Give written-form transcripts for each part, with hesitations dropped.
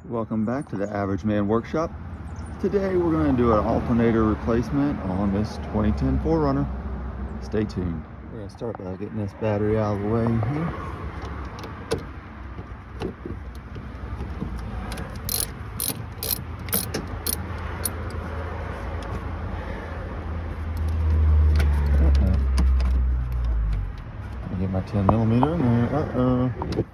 Welcome back to the Average Man Workshop. Today we're going to do an alternator replacement on this 2010 4Runner. Stay tuned. We're going to start by getting this battery out of the way here. Get my 10mm in there.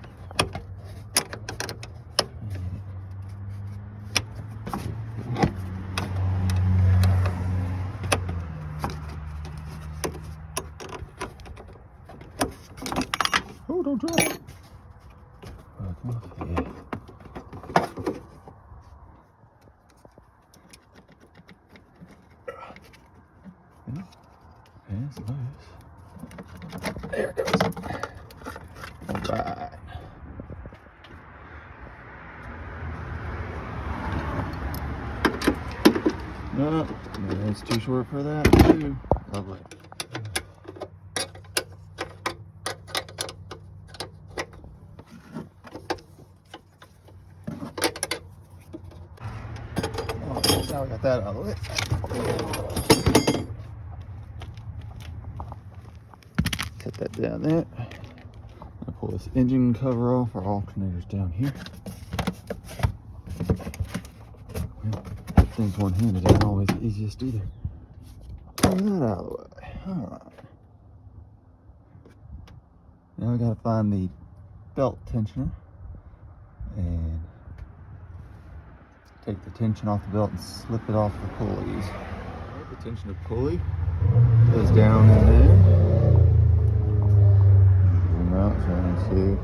Oh, don't drop it. Okay. It's loose. There it goes. All right. No, it's too short for that too. Lovely. Now we got that out of the way. Set that down there. I'll pull this engine cover off. Our alternator's down here. Well, things one-handed isn't always the easiest either. Pull that out of the way. Alright. Now I gotta find the belt tensioner and take the tension off the belt and slip it off the pulleys. The tensioner pulley goes down in there. Zoom out so I can see.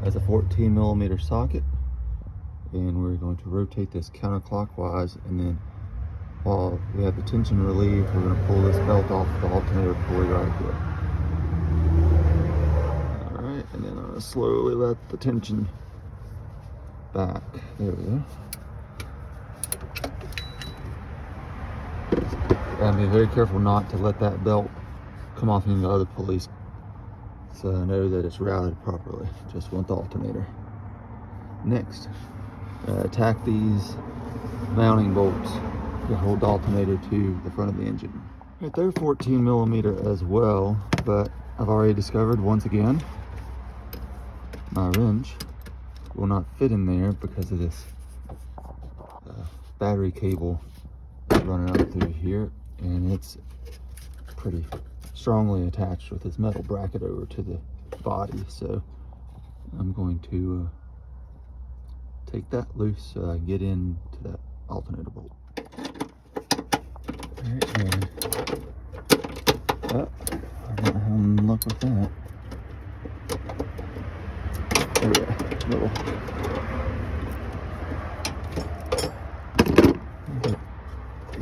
That's a 14mm socket, and we're going to rotate this counterclockwise, and then while we have the tension relieved, we're going to pull this belt off the alternator pulley right here. Alright, and then I'm going to slowly let the tension back. There we go. And be very careful not to let that belt come off any of the other pulleys, so I know that it's routed properly. Just want the alternator. Next, tack these mounting bolts to hold the alternator to the front of the engine. Right, they're 14mm as well, but I've already discovered once again my wrench will not fit in there because of this battery cable running out through here, and it's pretty strongly attached with this metal bracket over to the body, so I'm going to take that loose so I can get into that alternator bolt. Alright, and I'm not having luck with that. There we go, little.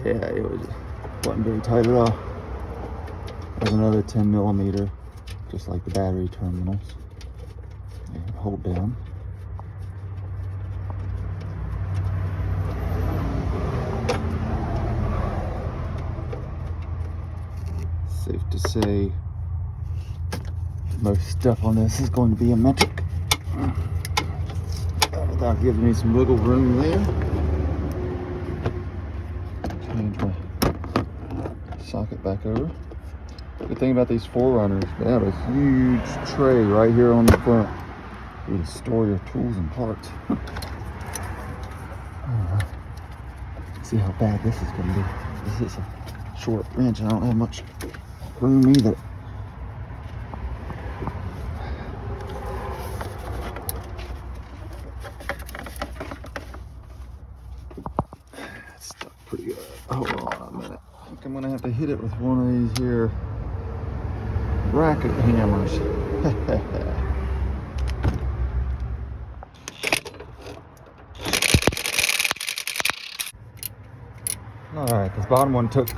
Yeah, it wasn't very tight at all. There's another 10mm, just like the battery terminals. And hold down. Safe to say, most stuff on this is going to be a metric. Without giving me some wiggle room there. Change my socket back over. Good thing about these 4Runners, they have a huge tray right here on the front. You can store your tools and parts. See how bad this is going to be. This is a short wrench. I don't have much room either. That's stuck pretty good. Hold on a minute. I think I'm going to have to hit it with one of these here racket hammers. Alright, this bottom one took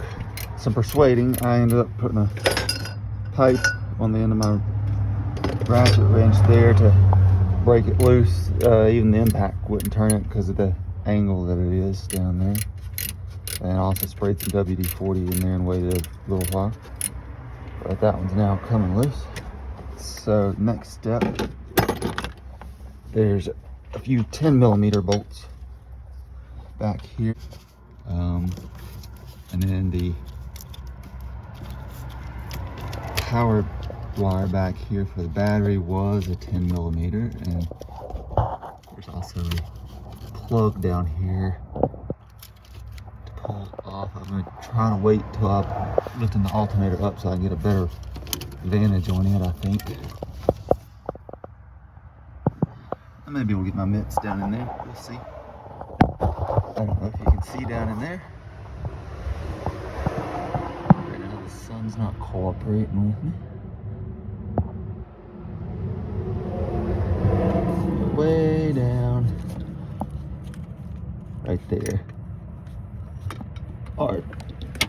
some persuading. I ended up putting a pipe on the end of my ratchet wrench there to break it loose. Even the impact wouldn't turn it because of the angle that it is down there. And also sprayed some WD-40 in there and waited a little while. But that one's now coming loose. So next step, there's a few 10mm bolts back here, and then the power wire back here for the battery was a 10mm, and there's also a plug down here to pull off. I'm going to try to wait till I'm lifting the alternator up so I can get a better vantage on it, I think. Maybe we'll get my mitts down in there. We'll see. I don't know if you can see down in there. Right now the sun's not cooperating with me. Way down. Right there are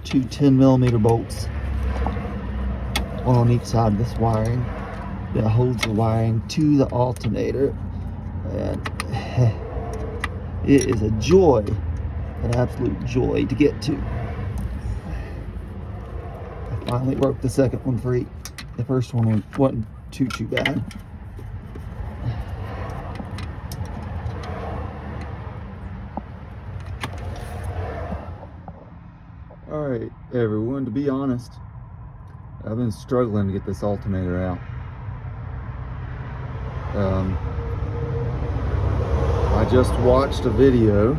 two 10mm bolts, one on each side of this wiring that holds the wiring to the alternator. And it is a joy, an absolute joy to get to. I finally worked the second one free. The first one wasn't too bad. Alright everyone, to be honest, I've been struggling to get this alternator out. I just watched a video,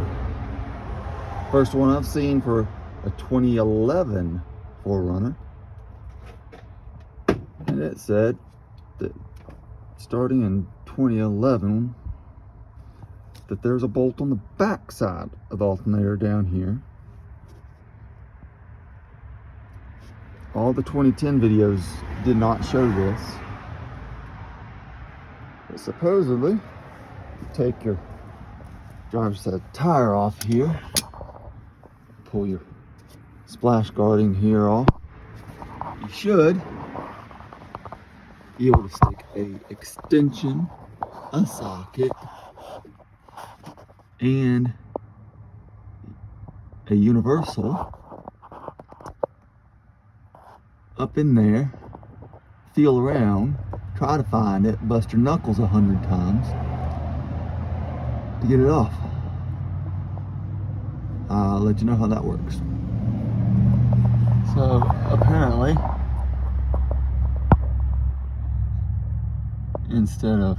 first one I've seen for a 2011 4Runner, and it said that starting in 2011 that there's a bolt on the back side of the alternator down here. All the 2010 videos did not show this, but supposedly you take your driver's side tire off here, pull your splash guarding here off, you should be able to stick a extension, a socket, and a universal up in there, feel around, try to find it, bust your knuckles 100 times to get it off. I'll let you know how that works. So apparently, instead of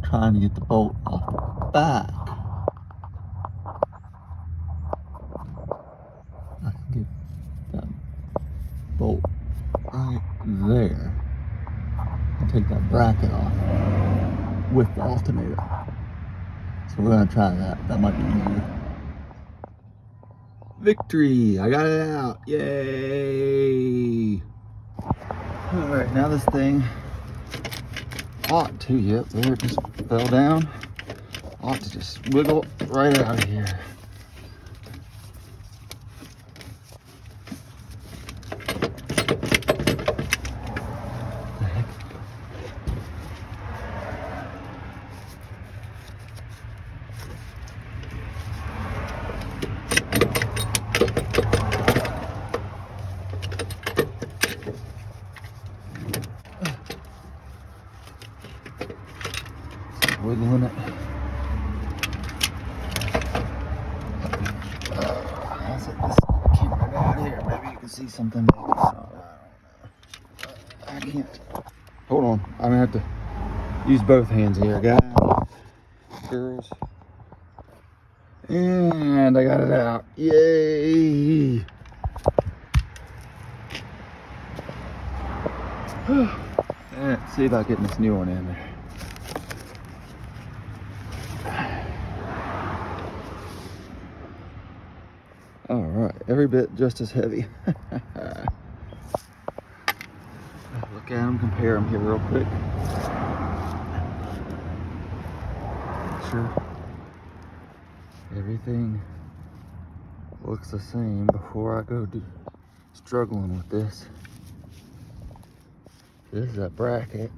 trying to get the bolt off the back, I can get that bolt right there and take that bracket off with the alternator. So we're gonna try that. That might be easier. Victory! I got it out! Yay! Alright, now this thing ought to, yep, there it just fell down. Ought to just wiggle right out of here. Wiggling it. I'll set this camera down here. Maybe you can see something. Maybe it's not. I can't. Hold on. I'm gonna have to use both hands here, guys, girls. And I got it out. Yay! Let's see about getting this new one in there. All right, every bit just as heavy. Look at them, compare them here real quick. Sure, everything looks the same before I go to struggling with this. This is a bracket.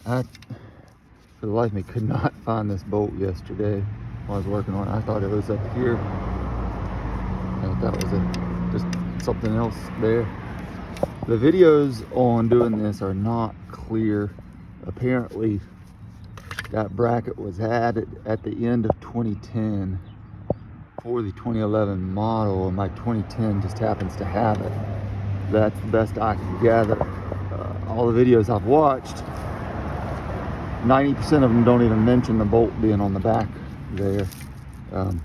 I, for the life of me, could not find this bolt yesterday while I was working on it. I thought it was up here. I thought that was just something else there. The videos on doing this are not clear. Apparently, That bracket was added at the end of 2010 for the 2011 model, and my 2010 just happens to have it. That's the best I can gather. All the videos I've watched, 90% of them don't even mention the bolt being on the back there. And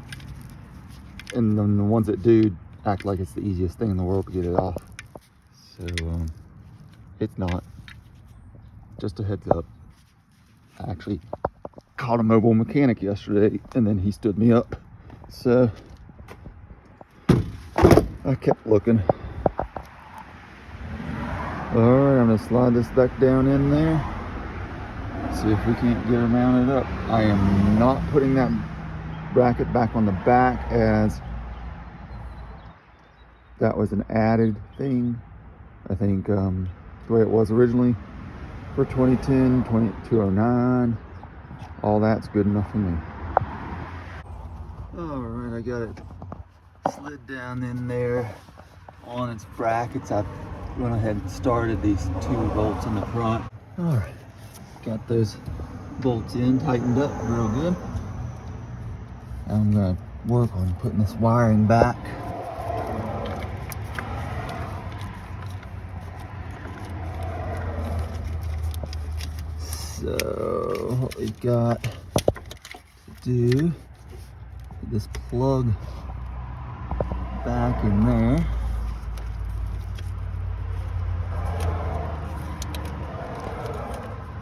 then the ones that do act like it's the easiest thing in the world to get it off. So it's not. Just a heads up. I actually caught a mobile mechanic yesterday, and then he stood me up. So I kept looking. Alright, I'm gonna slide this back down in there. See if we can't get her mounted up. I am not putting that bracket back on the back, as that was an added thing. I think the way it was originally for 2010, 2209, all that's good enough for me. Alright, I got it slid down in there on its brackets. I've went ahead and started these 2 bolts in the front. Alright, got those bolts in, tightened up real good. I'm gonna work on putting this wiring back. So what we got to do, put this plug back in there.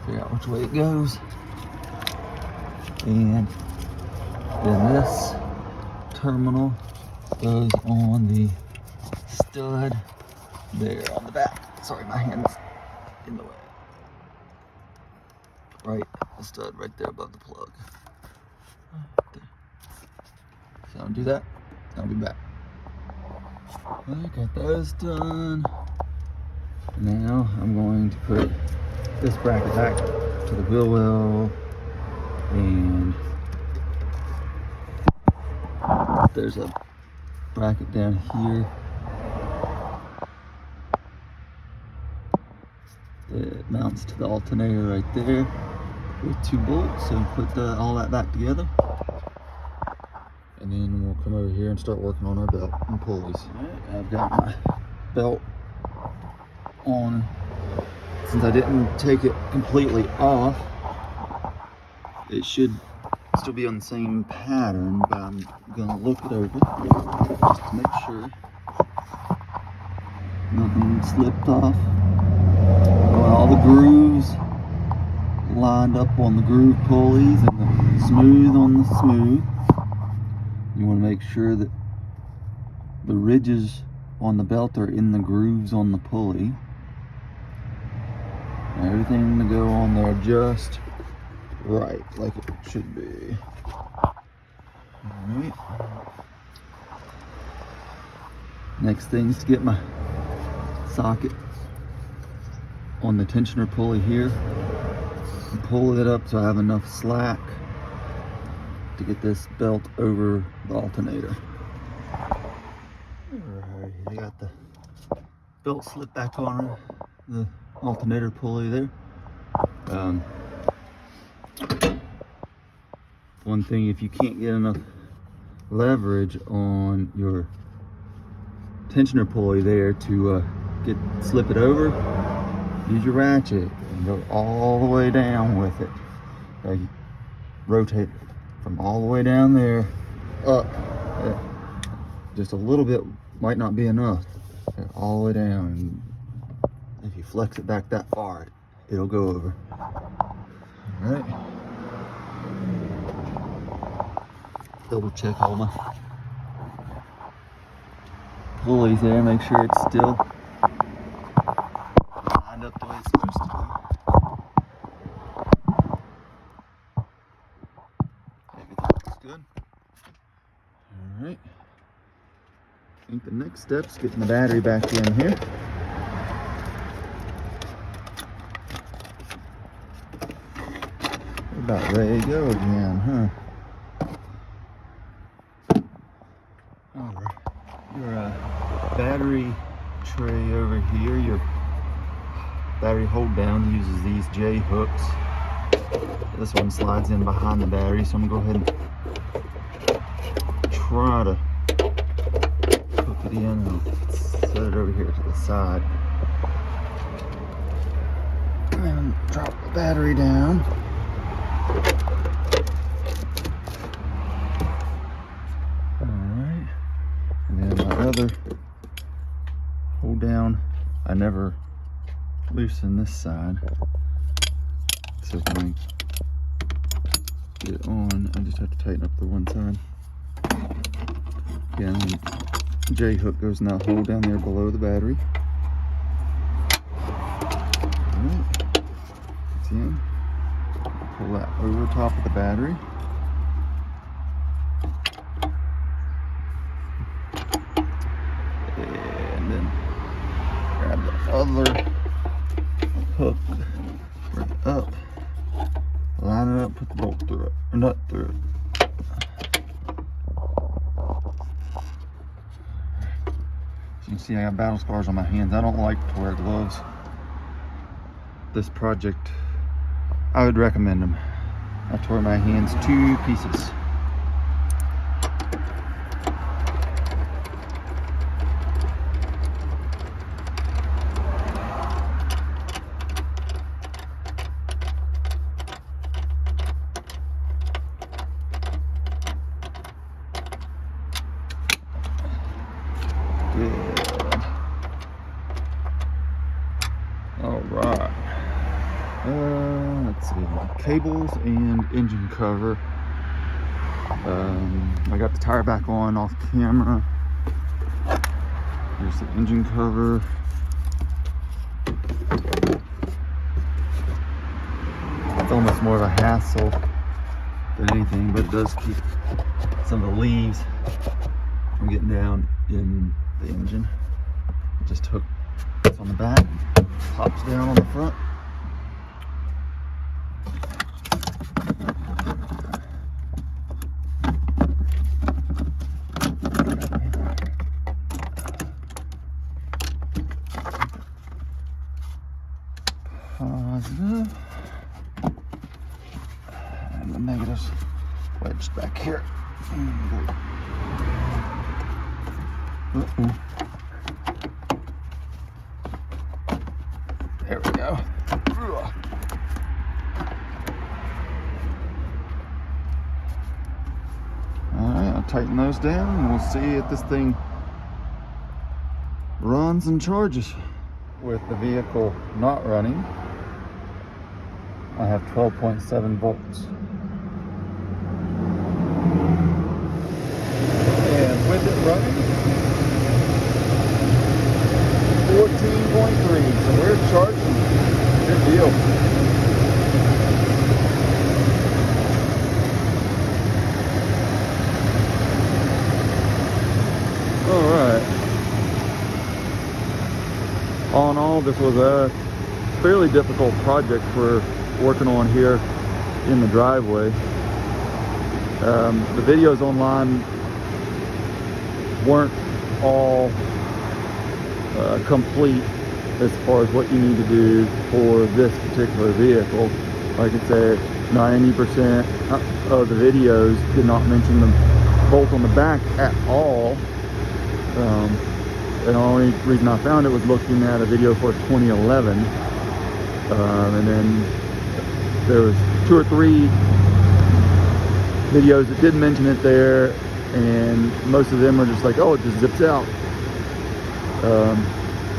Figure out which way it goes. And then this terminal goes on the stud there on the back. Sorry, my hand's in the way. Right, the stud right there above the plug. There. So I'll do that. I'll be back. I got those done. Now I'm going to put this bracket back to the wheel well, and there's a bracket down here that mounts to the alternator right there with 2 bolts. So put all that back together, and then we'll come over here and start working on our belt and pulleys. Right, I've got my belt on. Since I didn't take it completely off, it should still be on the same pattern, but I'm gonna look it over just to make sure nothing slipped off. All the grooves lined up on the groove pulleys and the smooth on the smooth. You want to make sure that the ridges on the belt are in the grooves on the pulley. And everything to go on there just right, like it should be. Alright. Next thing is to get my socket on the tensioner pulley here and pull it up so I have enough slack to get this belt over the alternator. Alright, I got the belt slipped back on the alternator pulley there. One thing, if you can't get enough leverage on your tensioner pulley there to slip it over, use your ratchet and go all the way down with it. Okay, rotate from all the way down there up. Just a little bit might not be enough. Okay, all the way down. And if you flex it back that far, it'll go over. All right. Double check all my pulleys there, make sure it's still lined up the way it's supposed to be. Everything looks good. Alright. I think the next step's getting the battery back in here. We're about ready to go again, huh? Alright. Your battery tray over here, your battery hold down uses these J hooks This one slides in behind the battery, so I'm gonna go ahead and try to hook it in. I'll set it over here to the side. And drop the battery down. Alright. And then my other hold down, I never loosen this side. So when I get it on, I just have to tighten up the one side. Again, the J hook goes in that hole down there below the battery. Alright. It's in. Pull that over top of the battery. And then grab the other hook, bring it up, line it up, put the bolt through it, or nut through it. So you can see I got battle scars on my hands. I don't like to wear gloves. This project, I would recommend them. I tore my hands to pieces. Good. All right. Let's see. Cables and engine cover. I got the tire back on off camera. Here's the engine cover. It's almost more of a hassle than anything, but it does keep some of the leaves from getting down in the engine. Just hook this on the back, pops down on the front. Positive. And the negatives wedged back here. Uh-oh. There we go. Alright, I'll tighten those down and we'll see if this thing runs and charges. With the vehicle not running, I have 12.7 volts. And with it running, 14.3. So we're charging. Good deal. All right. All in all, this was a fairly difficult project we're working on here in the driveway. The videos online weren't all complete as far as what you need to do for this particular vehicle. Like I said, 90% of the videos did not mention the bolt on the back at all. And the only reason I found it was looking at a video for 2011. And then there was 2 or 3 videos that did mention it there, and most of them are just like, oh, it just zips out.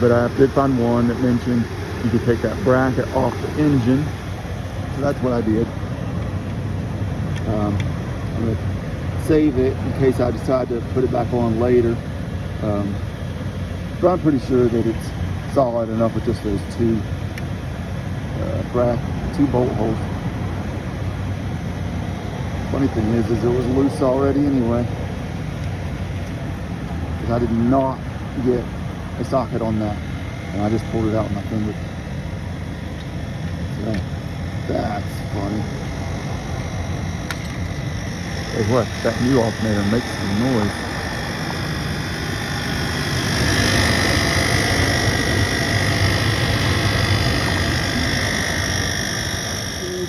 But I did find one that mentioned you could take that bracket off the engine. So that's what I did. I'm going to save it in case I decide to put it back on later. But I'm pretty sure that it's solid enough with just those 2 bolt holes. Funny thing is it was loose already anyway, because I did not get a socket on that, and I just pulled it out with my finger. So that's funny. Hey, what? That new alternator makes some noise.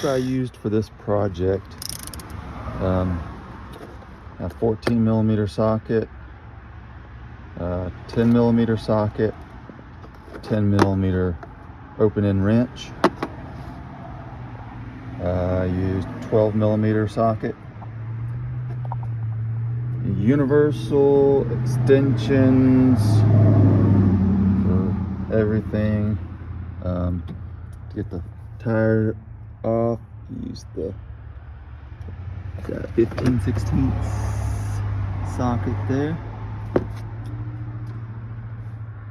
socket I used for this project, a 14mm socket, 10mm socket, 10mm open-end wrench. I used 12mm socket, universal extensions for everything. To get the tire off, use the 15/16 socket there.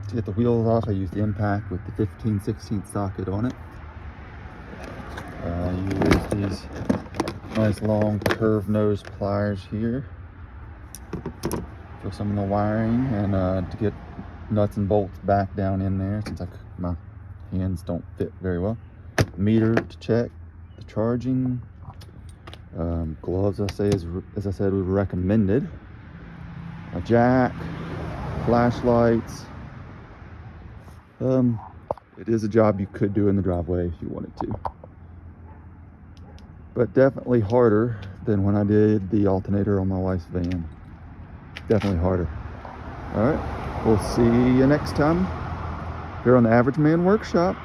To get the wheels off, I use the impact with the 15/16 socket on it. I use these nice long curved nose pliers here for some of the wiring, and to get nuts and bolts back down in there, since my hands don't fit very well. Meter to check the charging. Gloves, as I said, were recommended. A jack, flashlights. It is a job you could do in the driveway if you wanted to, but definitely harder than when I did the alternator on my wife's van. Definitely harder. All right, we'll see you next time here on the Average Man Workshop.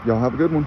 Y'all have a good one.